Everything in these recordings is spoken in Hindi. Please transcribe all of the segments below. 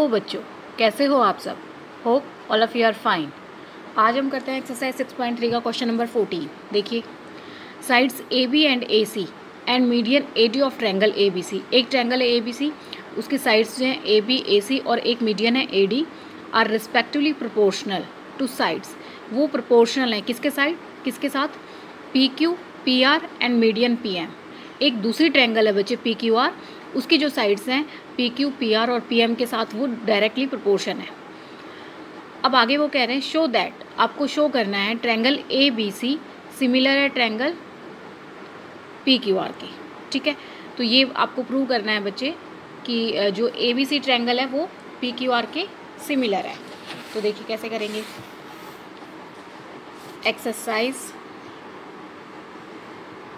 हेलो बच्चों, कैसे हो आप सब। Hope all of you are fine. आज हम करते हैं एक्सरसाइज 6.3 का क्वेश्चन नंबर 14। देखिए, sides A B and A C and median A D of triangle A B C. एक ट्रैंगल है ए बी सी, उसकी साइड्स जो हैं ए बी ए सी और एक मीडियन है A D, are respectively proportional to sides. वो प्रोपोर्शनल है किसके साइड, किसके साथ, P Q P R and median P M. एक दूसरी ट्रैंगल है बच्चे पी क्यू आर, उसकी जो साइड्स हैं पी क्यू पी आर और पी एम के साथ वो डायरेक्टली प्रोपोर्शन है। अब आगे वो कह रहे हैं शो दैट, आपको शो करना है triangle A B C similar है ट्रैंगल पी क्यू आर के। ठीक है, तो ये आपको प्रूव करना है बच्चे कि जो ए बी सी ट्रैंगल है वो पी क्यू आर के सिमिलर है। तो देखिए कैसे करेंगे। Exercise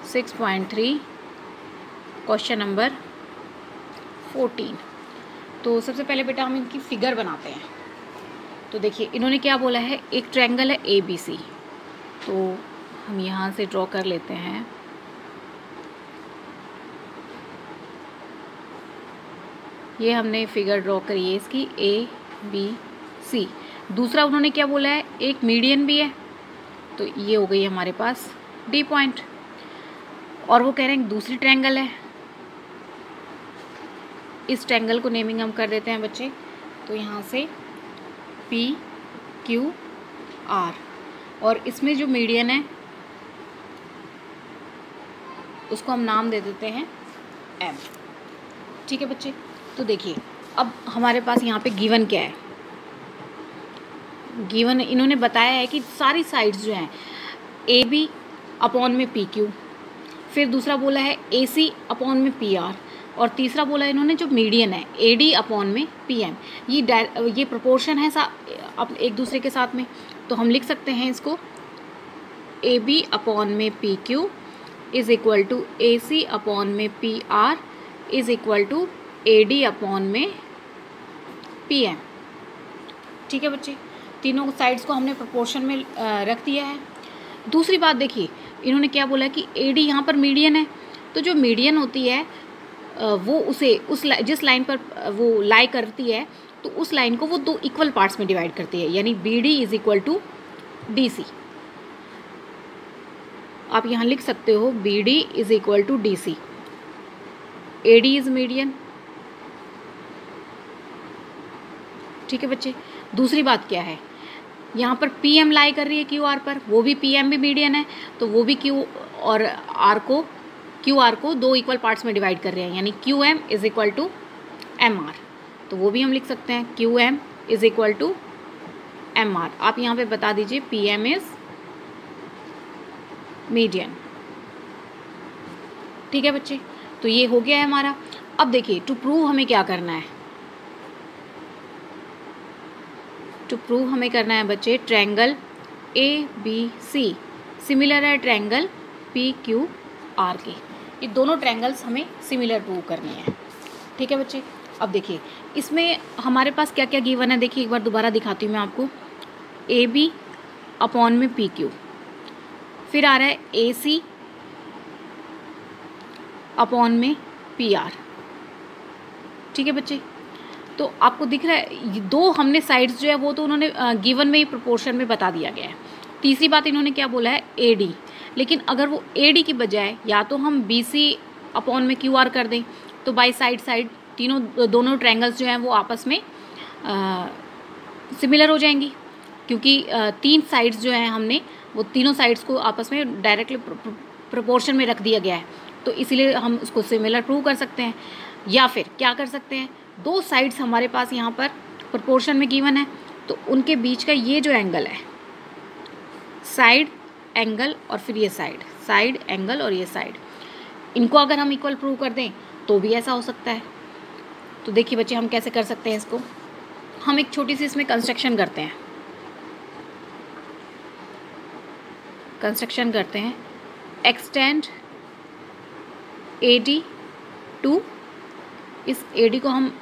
6.3 question number 14। तो सबसे पहले बेटा हम इनकी फिगर बनाते हैं। तो देखिए इन्होंने क्या बोला है, एक ट्रायंगल है ए बी सी, तो हम यहाँ से ड्रॉ कर लेते हैं। ये हमने फिगर ड्रॉ करी है इसकी ए बी सी। दूसरा उन्होंने क्या बोला है, एक मीडियन भी है, तो ये हो गई हमारे पास डी पॉइंट। और वो कह रहे हैं दूसरी ट्रायंगल है, इस ट्रायंगल को नेमिंग हम कर देते हैं बच्चे। तो यहाँ से पी क्यू आर, और इसमें जो मीडियन है उसको हम नाम दे देते हैं एम। ठीक है बच्चे, तो देखिए अब हमारे पास यहाँ पे गिवन क्या है। गिवन इन्होंने बताया है कि सारी साइड्स जो हैं ए बी अपॉन में पी क्यू, फिर दूसरा बोला है ए सी अपॉन में पी आर, और तीसरा बोला इन्होंने जो मीडियन है ए डी अपॉन में पी एम। ये प्रोपोर्शन है अब एक दूसरे के साथ में, तो हम लिख सकते हैं इसको ए बी अपॉन में P Q is equal to A C upon में P R is equal to A D upon में पी एम। ठीक है बच्चे, तीनों साइड्स को हमने प्रोपोर्शन में रख दिया है। दूसरी बात देखिए, इन्होंने क्या बोला कि ए डी यहाँ पर मीडियन है, तो जो मीडियन होती है वो उसे जिस लाइन पर वो लाई करती है, तो उस लाइन को वो दो इक्वल पार्ट्स में डिवाइड करती है, यानी B D is equal to D C. आप यहाँ लिख सकते हो B D is equal to D C. A D is median. ठीक है बच्चे, दूसरी बात क्या है, यहाँ पर पी एम लाई कर रही है क्यू आर पर, वो भी पी एम भी मीडियन है, तो वो भी क्यू और आर को क्यू आर को दो इक्वल पार्ट्स में डिवाइड कर रहे हैं, यानी Q M is equal to M R. तो वो भी हम लिख सकते हैं Q M is equal to M R. आप यहाँ पे बता दीजिए पी एम इज मीडियन। ठीक है बच्चे, तो ये हो गया है हमारा। अब देखिए टू प्रूव हमें क्या करना है। टू प्रूव हमें करना है बच्चे triangle A B C similar है ट्रायंगल पी क्यू आर के। ये दोनों ट्रायंगल्स हमें सिमिलर प्रूव करनी है। ठीक है बच्चे, अब देखिए इसमें हमारे पास क्या क्या गिवन है। देखिए एक बार दोबारा दिखाती हूँ मैं आपको। ए बी अपॉन में पी क्यू, फिर आ रहा है ए सी अपॉन में पी आर। ठीक है बच्चे, तो आपको दिख रहा है दो हमने साइड्स जो है वो तो उन्होंने गिवन में ही प्रोपोर्शन में बता दिया गया है। तीसरी बात इन्होंने क्या बोला है ए डी, लेकिन अगर वो ए डी की बजाय या तो हम बी सी अपॉन में क्यू आर कर दें, तो बाई साइड दोनों ट्रायंगल्स जो हैं वो आपस में सिमिलर हो जाएंगी, क्योंकि तीन साइड्स जो हैं हमने वो तीनों साइड्स को आपस में डायरेक्टली प्रोपोर्शन में रख दिया गया है, तो इसीलिए हम उसको सिमिलर प्रूव कर सकते हैं। या फिर क्या कर सकते हैं, दो साइड्स हमारे पास यहाँ पर प्रोपोर्शन में गिवन है, तो उनके बीच का ये जो एंगल है, साइड एंगल और फिर ये साइड एंगल और ये साइड, इनको अगर हम इक्वल प्रूव कर दें तो भी ऐसा हो सकता है। तो देखिए बच्चे हम कैसे कर सकते हैं इसको। हम एक छोटी सी इसमें कंस्ट्रक्शन करते हैं। एक्सटेंड ए डी टू, इस ए डी को हम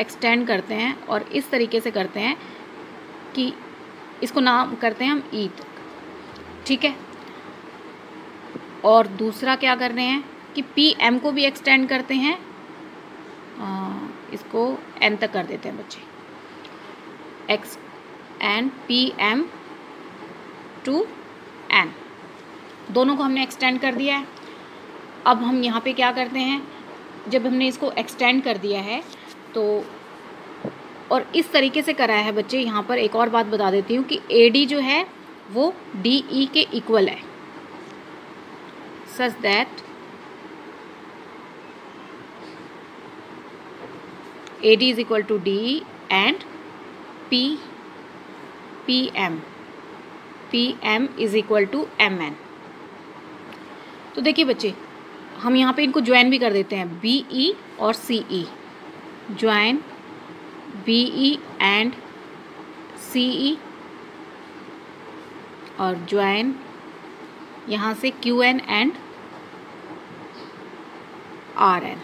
एक्सटेंड करते हैं और इस तरीके से करते हैं कि इसको नाम करते हैं हम ई तक। ठीक है, और दूसरा क्या कर रहे हैं कि पी एम को भी एक्सटेंड करते हैं, इसको एन तक कर देते हैं बच्चे। X and P M to N, दोनों को हमने एक्सटेंड कर दिया है। अब हम यहाँ पे क्या करते हैं, जब हमने इसको एक्सटेंड कर दिया है तो और इस तरीके से कराया है बच्चे, यहाँ पर एक और बात बता देती हूँ कि AD जो है वो DE के इक्वल है, such that AD is equal to DE and PM is equal to MN। तो देखिए बच्चे, हम यहाँ पे इनको ज्वाइन भी कर देते हैं, BE और CE, join BE and CE, और ज्वाइन यहाँ से QN एंड RN।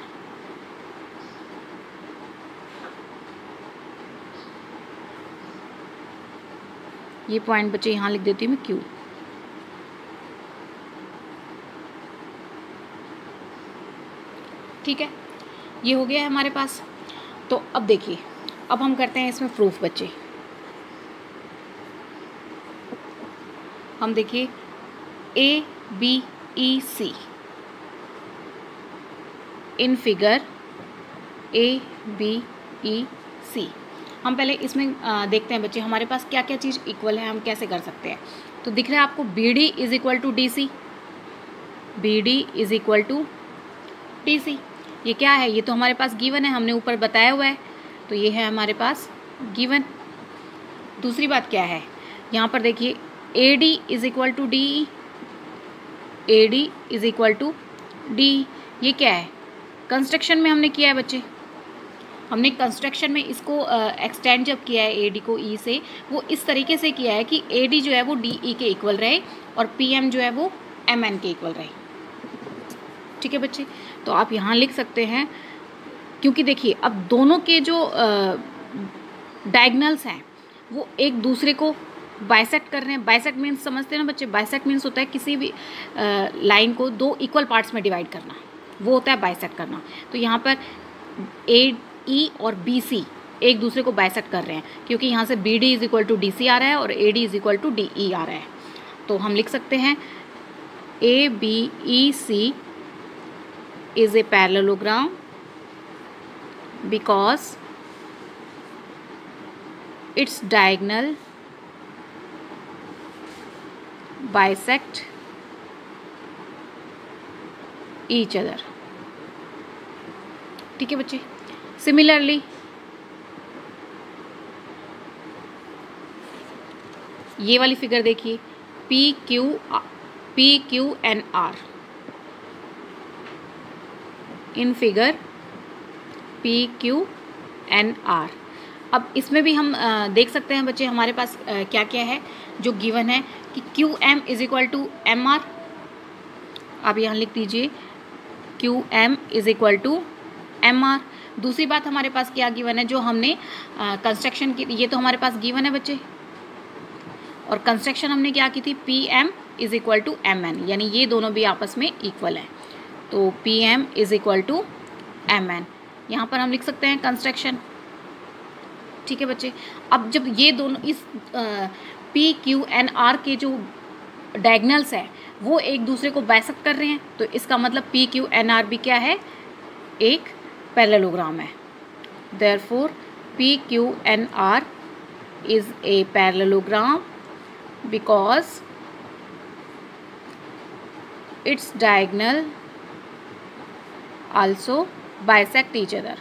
ये पॉइंट बच्चे यहाँ लिख देती हूँ मैं Q। ठीक है, ये हो गया है हमारे पास। तो अब देखिए, अब हम करते हैं इसमें प्रूफ बच्चे। हम देखिए ABEC इन फिगर ABEC, हम पहले इसमें देखते हैं बच्चे हमारे पास क्या क्या चीज़ इक्वल है, हम कैसे कर सकते हैं। तो दिख रहा है आपको BD is equal to DC, BD is equal to DC। ये क्या है, ये तो हमारे पास गिवन है, हमने ऊपर बताया हुआ है, तो ये है हमारे पास गिवन। दूसरी बात क्या है, यहाँ पर देखिए AD is equal to DE, AD is equal to DE। ये क्या है, कंस्ट्रक्शन में हमने किया है बच्चे, हमने कंस्ट्रक्शन में इसको एक्सटेंड जब किया है AD को E से, वो इस तरीके से किया है कि AD जो है वो DE के इक्वल रहे और PM जो है वो MN के इक्वल रहे। ठीक है बच्चे, तो आप यहाँ लिख सकते हैं, क्योंकि देखिए अब दोनों के जो डायगनल्स हैं वो एक दूसरे को बाइसेक्ट कर रहे हैं। बाइसेक्ट मीन्स समझते हैं ना बच्चे, बाइसेक्ट मीन्स होता है किसी भी लाइन को दो इक्वल पार्ट्स में डिवाइड करना, वो होता है बाइसेक्ट करना। तो यहाँ पर AE और BC एक दूसरे को बाइसेक्ट कर रहे हैं, क्योंकि यहाँ से BD is equal to DC आ रहा है और AD is equal to DE आ रहा है। तो हम लिख सकते हैं ABEC is a parallelogram because its diagonal bisect each other। ठीक है बच्चे, सिमिलरली ये वाली फिगर देखिए, PQNR इन फिगर PQNR। अब इसमें भी हम देख सकते हैं बच्चे हमारे पास क्या क्या है जो गिवन है कि QM is equal to MR, आप यहाँ लिख दीजिए QM is equal to MR। दूसरी बात हमारे पास क्या गिवन है, जो हमने कंस्ट्रक्शन की, ये तो हमारे पास गिवन है बच्चे, और कंस्ट्रक्शन हमने क्या की थी, PM is equal to MN, यानी ये दोनों भी आपस में इक्वल है, तो PM is equal to MN। यहाँ पर हम लिख सकते हैं कंस्ट्रक्शन। ठीक है बच्चे, अब जब ये दोनों इस PQNR के जो डायगनल्स है वो एक दूसरे को बाइसेक्ट कर रहे हैं, तो इसका मतलब PQNR भी क्या है, एक पैरेललोग्राम है। Therefore PQNR is a parallelogram because it's diagonal also bisect each other।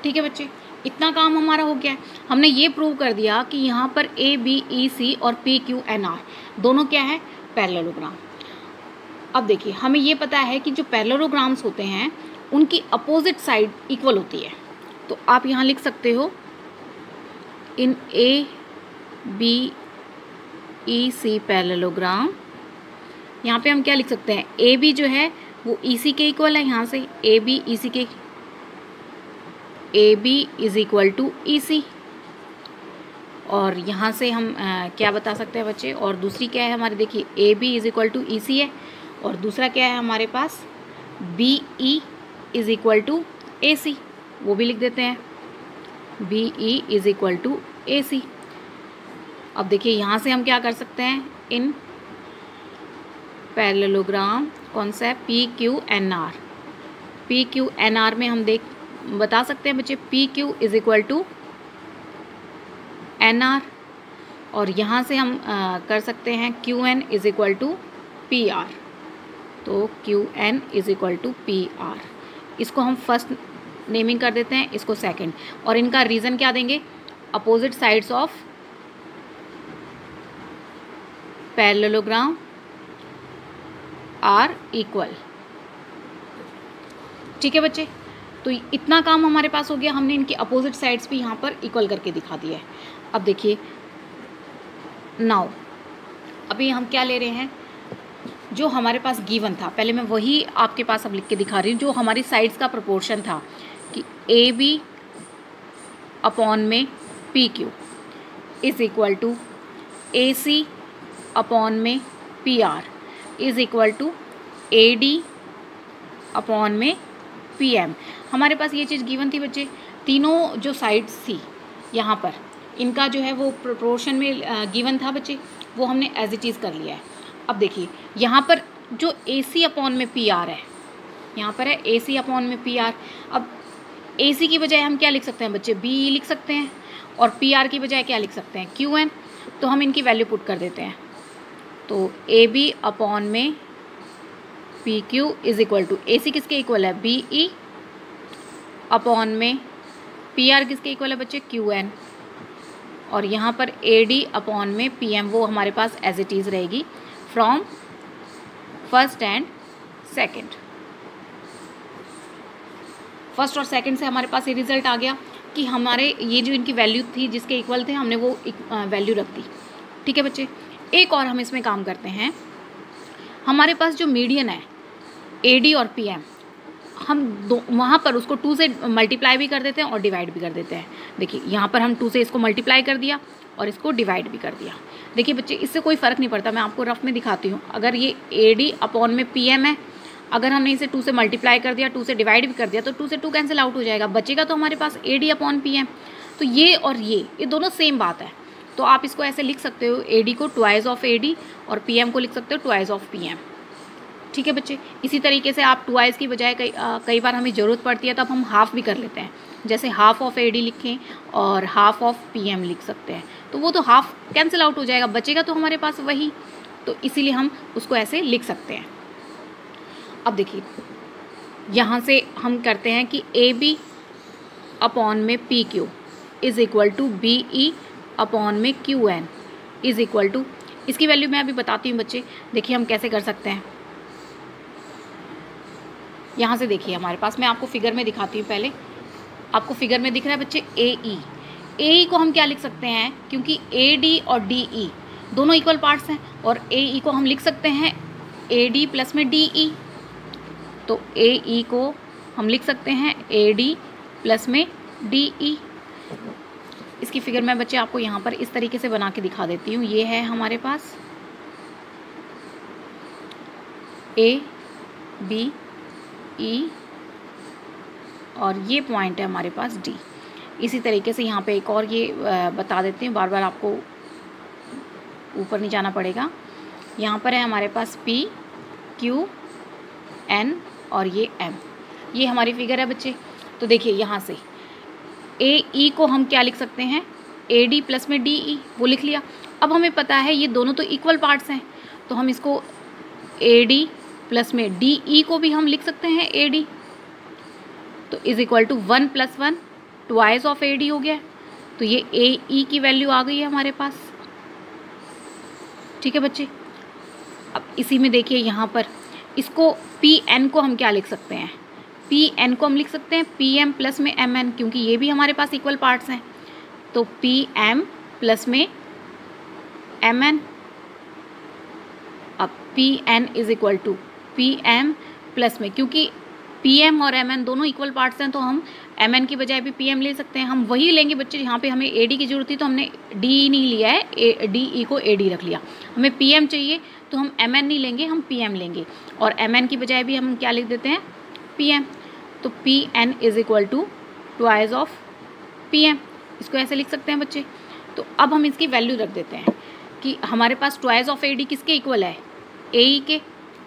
ठीक है बच्चे, इतना काम हमारा हो गया है। हमने ये प्रूव कर दिया कि यहाँ पर ABEC और PQNR दोनों क्या है, पैरेललोग्राम। अब देखिए हमें ये पता है कि जो पैरेललोग्राम्स होते हैं उनकी अपोजिट साइड इक्वल होती है, तो आप यहाँ लिख सकते हो इन ABEC पैरेललोग्राम। यहाँ पे हम क्या लिख सकते हैं, AB जो है वो EC के इक्वल है, यहाँ से AB is equal to EC, और यहाँ से हम क्या बता सकते हैं बच्चे, और दूसरी क्या है हमारी, देखिए AB is equal to EC है, और दूसरा क्या है हमारे पास, BE is equal to AC। वो भी लिख देते हैं, B E is equal to A C. अब देखिए यहाँ से हम क्या कर सकते हैं, इन पैरेललोग्राम कौन सा है, P Q N R. P Q N R में हम बता सकते हैं बच्चे, P Q is equal to N R, और यहाँ से हम कर सकते हैं Q N is equal to P R. तो Q N is equal to P R, इसको हम फर्स्ट नेमिंग कर देते हैं, इसको सेकंड, और इनका रीज़न क्या देंगे, opposite sides of parallelogram are equal. ठीक है बच्चे, तो इतना काम हमारे पास हो गया, हमने इनकी अपोजिट साइड्स भी यहाँ पर इक्वल करके दिखा दिया है। अब देखिए नाउ अभी हम क्या ले रहे हैं, जो हमारे पास गिवन था, पहले मैं वही आपके पास अब लिख के दिखा रही हूँ, जो हमारी साइड्स का प्रोपोर्शन था कि ए बी अपॉन में P Q is equal to A C upon में P R is equal to A D upon में पी एम। हमारे पास ये चीज़ गिवन थी बच्चे, तीनों जो साइड्स थी यहाँ पर, इनका जो है वो प्रोपोर्शन में गिवन था बच्चे, वो हमने एज इट इज़ कर लिया है। अब देखिए यहाँ पर जो ए सी अपॉन में पी आर है, यहाँ पर है ए सी अपॉन में पी आर। अब ए सी की बजाय हम क्या लिख सकते हैं बच्चे, बी ई लिख सकते हैं, और पी आर की बजाय क्या लिख सकते हैं, क्यू एन। तो हम इनकी वैल्यू पुट कर देते हैं, तो ए बी अपॉन में P Q is equal to, A C किसके इक्वल है, बी ई अपॉन में पी आर किसके इक्वल है बच्चे, क्यू एन, और यहाँ पर ए डी अपॉन में पी एम, वो हमारे पास एज इट इज़ रहेगी from first and second. First और सेकंड से हमारे पास ये रिजल्ट आ गया कि हमारे ये जो इनकी वैल्यू थी जिसके इक्वल थे, हमने वो वैल्यू रख दी। ठीक है बच्चे, एक और हम इसमें काम करते हैं, हमारे पास जो मीडियन है ए डी और पी एम, हम वहाँ पर उसको 2 से मल्टीप्लाई भी कर देते हैं और डिवाइड भी कर देते हैं। देखिए यहाँ पर हम 2 से इसको मल्टीप्लाई कर दिया और इसको डिवाइड भी कर दिया। देखिए बच्चे, इससे कोई फ़र्क नहीं पड़ता, मैं आपको रफ में दिखाती हूँ। अगर ये ए डी अपॉन में पी एम है, अगर हमने इसे 2 से मल्टीप्लाई कर दिया, 2 से डिवाइड भी कर दिया, तो 2 से 2 कैंसिल आउट हो जाएगा, बचेगा तो हमारे पास A D upon P M. तो ये और ये दोनों सेम बात है, तो आप इसको ऐसे लिख सकते हो, ए डी को ट्वाइस ऑफ ए डी और पी एम को लिख सकते हो ट्वाइस ऑफ पी एम। ठीक है बच्चे, इसी तरीके से आप ट्वाइस की बजाय कई बार हमें ज़रूरत पड़ती है तब हम हाफ़ भी कर लेते हैं, जैसे हाफ़ ऑफ ए डी लिखें और हाफ़ ऑफ पी एम लिख सकते हैं, तो वो तो हाफ़ कैंसिल आउट हो जाएगा, बचेगा तो हमारे पास वही, तो इसीलिए हम उसको ऐसे लिख सकते हैं। अब देखिए यहाँ से हम करते हैं कि ए बी अपॉन में P Q is equal to B E upon में Q N is equal to, इसकी वैल्यू मैं अभी बताती हूँ बच्चे। देखिए हम कैसे कर सकते हैं, यहाँ से देखिए हमारे पास, मैं आपको फिगर में दिखाती हूँ। पहले आपको फिगर में दिख रहा है बच्चे ए ई को हम क्या लिख सकते हैं, क्योंकि ए डी और डी ई दोनों इक्वल पार्ट्स हैं, और ए ई को हम लिख सकते हैं ए डी प्लस में डी ई, तो ए ई को हम लिख सकते हैं ए डी प्लस में डी ई। इसकी फिगर मैं बच्चे आपको यहाँ पर इस तरीके से बना के दिखा देती हूँ। ये है हमारे पास ए बी ई और ये पॉइंट है हमारे पास डी। इसी तरीके से यहाँ पे एक और ये बता देते हैं, बार बार आपको ऊपर नहीं जाना पड़ेगा। यहाँ पर है हमारे पास पी क्यू एन और ये एम, ये हमारी फिगर है बच्चे। तो देखिए यहाँ से ए ई को हम क्या लिख सकते हैं, ए डी प्लस में डी ई, वो लिख लिया। अब हमें पता है ये दोनों तो इक्वल पार्ट्स हैं, तो हम इसको ए डी प्लस में डी ई को भी हम लिख सकते हैं ए डी, तो is equal to 1 + 1 twice of A D हो गया। तो ये ए ई की वैल्यू आ गई है हमारे पास। ठीक है बच्चे, अब इसी में देखिए यहाँ पर इसको पी एन को हम क्या लिख सकते हैं, पी एन को हम लिख सकते हैं पी एम प्लस में एम एन, क्योंकि ये भी हमारे पास इक्वल पार्ट्स हैं। तो पी एम प्लस में एम एन, अब P N is equal to P M plus में, क्योंकि पी एम और एम एन दोनों इक्वल पार्ट्स हैं, तो हम एम एन की बजाय भी पी एम ले सकते हैं। हम वही लेंगे बच्चे, यहाँ पे हमें ए डी की जरूरत थी तो हमने डी ई नहीं लिया है, डी ई को ए डी रख लिया। हमें पी एम चाहिए तो हम एम एन नहीं लेंगे, हम पी एम लेंगे, और एम एन की बजाय भी हम क्या लिख देते हैं, पी एम। तो P N is equal to twice of PM। इसको ऐसे लिख सकते हैं बच्चे। तो अब हम इसकी वैल्यू रख देते हैं कि हमारे पास ट्वाइस ऑफ AD किसके इक्वल है, AE के,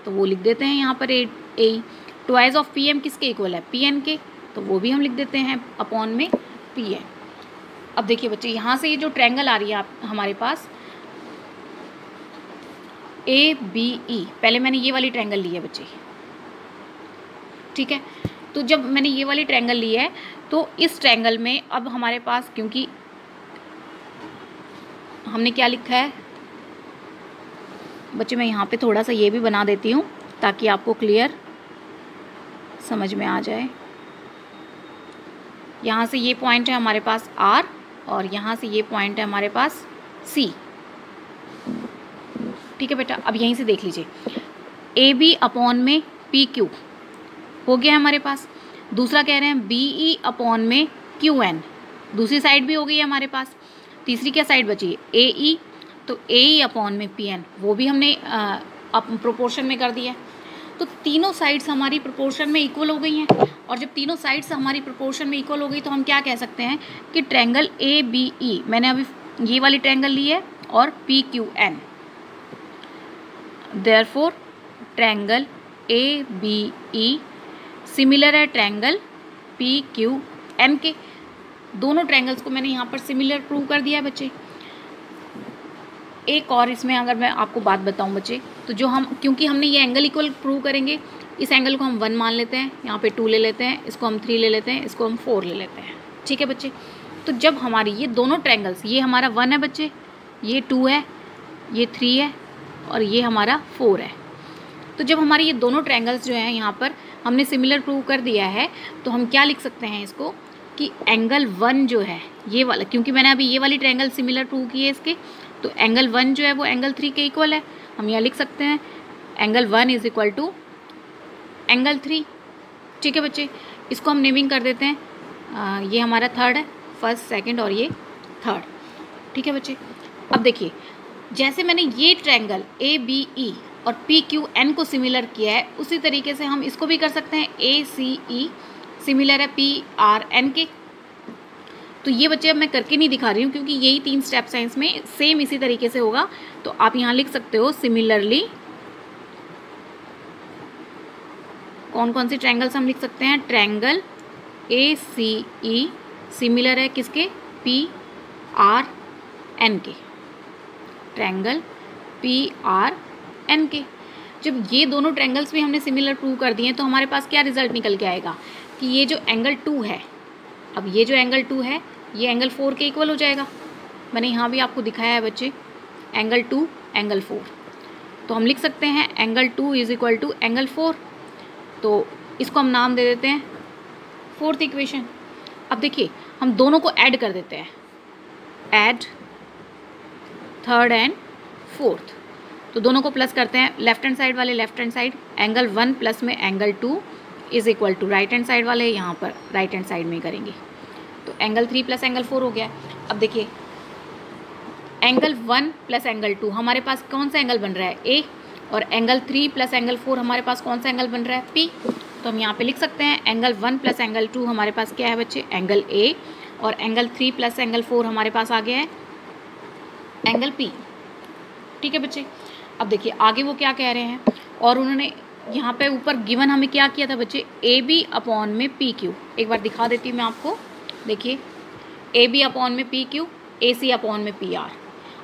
तो वो लिख देते हैं यहाँ पर AE। ट्वाइस ऑफ PM किसके इक्वल है, PN के, तो वो भी हम लिख देते हैं अपॉन में PN। अब देखिए बच्चे, यहाँ से ये जो ट्रायंगल आ रही है हमारे पास ABE, पहले मैंने ये वाली ट्रायंगल ली है बच्चे, ठीक है। तो जब मैंने ये वाली ट्रायंगल ली है तो इस ट्रायंगल में अब हमारे पास, क्योंकि हमने क्या लिखा है बच्चे, मैं यहाँ पे थोड़ा सा ये भी बना देती हूँ ताकि आपको क्लियर समझ में आ जाए। यहाँ से ये पॉइंट है हमारे पास R और यहाँ से ये पॉइंट है हमारे पास C, ठीक है बेटा। अब यहीं से देख लीजिए, AB अपॉन में PQ हो गया है हमारे पास। दूसरा कह रहे हैं BE अपॉन में QN, दूसरी साइड भी हो गई है हमारे पास। तीसरी क्या साइड बची है, AE, तो AE अपॉन में PN, वो भी हमने प्रोपोर्शन में कर दिया है। तो तीनों साइड्स हमारी प्रोपोर्शन में इक्वल हो गई हैं, और जब तीनों साइड्स हमारी प्रोपोर्शन में इक्वल हो गई तो हम क्या कह सकते हैं कि ट्रायंगल ABE, मैंने अभी ये वाली ट्रायंगल ली है, और PQN, therefore triangle ABE similar है ट्रायंगल PQN के। दोनों ट्रायंगल्स को मैंने यहाँ पर सिमिलर प्रूव कर दिया है बच्चे। एक और इसमें अगर मैं आपको बात बताऊं बच्चे, तो जो हम, क्योंकि हमने ये एंगल इक्वल प्रूव करेंगे, इस एंगल को हम 1 मान लेते हैं, यहाँ पे 2 ले लेते हैं, इसको हम 3 ले लेते हैं, इसको हम 4 ले लेते हैं, ठीक है बच्चे। तो जब हमारी ये दोनों ट्रायंगल्स, ये हमारा 1 है बच्चे, ये 2 है, ये 3 है, और ये हमारा 4 है, तो जब हमारी ये दोनों ट्रायंगल्स जो हैं यहाँ पर हमने सिमिलर प्रूव कर दिया है, तो हम क्या लिख सकते हैं इसको कि एंगल 1 जो है ये वाला, क्योंकि मैंने अभी ये वाली ट्रायंगल सिमिलर प्रूव की है इसके, तो एंगल 1 जो है वो एंगल 3 के इक्वल है। हम यहाँ लिख सकते हैं angle 1 is equal to angle 3, ठीक है बच्चे। इसको हम नेमिंग कर देते हैं, ये हमारा थर्ड है, फर्स्ट सेकंड और ये थर्ड, ठीक है बच्चे। अब देखिए, जैसे मैंने ये ट्रायंगल ABE और PQN को सिमिलर किया है, उसी तरीके से हम इसको भी कर सकते हैं। ACE सिमिलर है PRN के। तो ये बच्चे अब मैं करके नहीं दिखा रही हूँ, क्योंकि यही 3 स्टेप्स हैं इसमें, सेम इसी तरीके से होगा। तो आप यहाँ लिख सकते हो सिमिलरली, कौन कौन सी ट्रायंगल्स हम लिख सकते हैं, ट्रायंगल ACE सिमिलर है किसके, PRN के, ट्रायंगल PRN के। जब ये दोनों ट्रायंगल्स भी हमने सिमिलर प्रूव कर दिए हैं, तो हमारे पास क्या रिजल्ट निकल के आएगा कि ये जो एंगल 2 है, अब ये जो एंगल 2 है ये एंगल 4 के इक्वल हो जाएगा। मैंने यहाँ भी आपको दिखाया है बच्चे, एंगल 2 एंगल 4, तो हम लिख सकते हैं angle 2 is equal to angle 4। तो इसको हम नाम दे देते हैं 4th इक्वेशन। अब देखिए, हम दोनों को ऐड कर देते हैं, ऐड थर्ड एंड फोर्थ, तो दोनों को प्लस करते हैं, लेफ्ट हैंड साइड वाले left hand side, angle 1 plus में angle 2 is equal to right hand side वाले यहाँ पर राइट हैंड साइड में करेंगे, तो एंगल 3 प्लस एंगल 4 हो गया। अब देखिए, एंगल 1 प्लस एंगल 2 हमारे पास कौन सा एंगल बन रहा है, ए, और एंगल 3 प्लस एंगल 4 हमारे पास कौन सा एंगल बन रहा है, पी। तो हम यहाँ पे लिख सकते हैं एंगल 1 प्लस एंगल 2 हमारे पास क्या है बच्चे, एंगल ए, और एंगल 3 प्लस एंगल 4 हमारे पास आ गया है एंगल पी, ठीक है बच्चे। अब देखिए आगे वो क्या कह रहे हैं, और उन्होंने यहाँ पे ऊपर गिवन हमें क्या किया था बच्चे, ए बी अपॉन में पी क्यू। एक बार दिखा देती हूँ मैं आपको, देखिए ए बी अपॉन में पी क्यू, ए सी अपॉन में पी आर।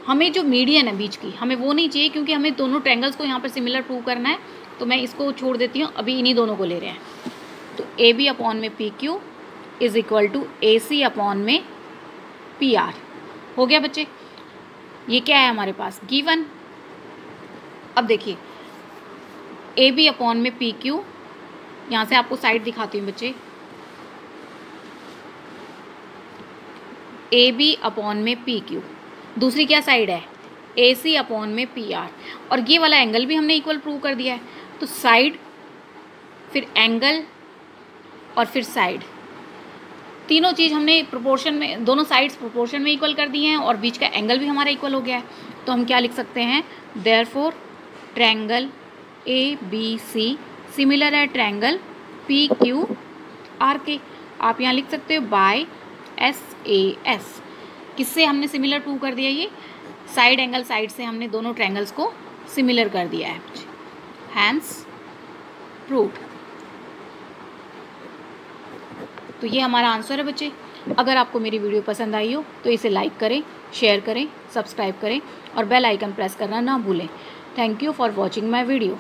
हमें जो मीडियन है बीच की, हमें वो नहीं चाहिए, क्योंकि हमें दोनों ट्रायंगल्स को यहाँ पर सिमिलर प्रूव करना है, तो मैं इसको छोड़ देती हूँ, अभी इन्हीं दोनों को ले रहे हैं। तो ए बी अपॉन में P Q is equal to A C upon में पी आर हो गया बच्चे। ये क्या है हमारे पास, गिवन। अब देखिए ए बी अपॉन में पी क्यू, यहाँ से आपको साइड दिखाती हूँ बच्चे, ए बी अपॉन में पी क्यू, दूसरी क्या साइड है, ए सी अपॉन में पी आर, और ये वाला एंगल भी हमने इक्वल प्रूव कर दिया है। तो साइड, फिर एंगल, और फिर साइड, तीनों चीज़ हमने प्रोपोर्शन में, दोनों साइड्स प्रोपोर्शन में इक्वल कर दिए हैं, और बीच का एंगल भी हमारा इक्वल हो गया है। तो हम क्या लिख सकते हैं, therefore triangle A B C similar है ट्रायंगल पी क्यू आर के। आप यहाँ लिख सकते हो बाय SAS। किससे हमने सिमिलर प्रूव कर दिया? ये साइड एंगल साइड से हमने दोनों ट्रायंगल्स को सिमिलर कर दिया है, हैंस प्रूव्ड। तो ये हमारा आंसर है बच्चे। अगर आपको मेरी वीडियो पसंद आई हो तो इसे लाइक करें, शेयर करें, सब्सक्राइब करें और बेल आइकन प्रेस करना ना भूलें। Thank you for watching my video.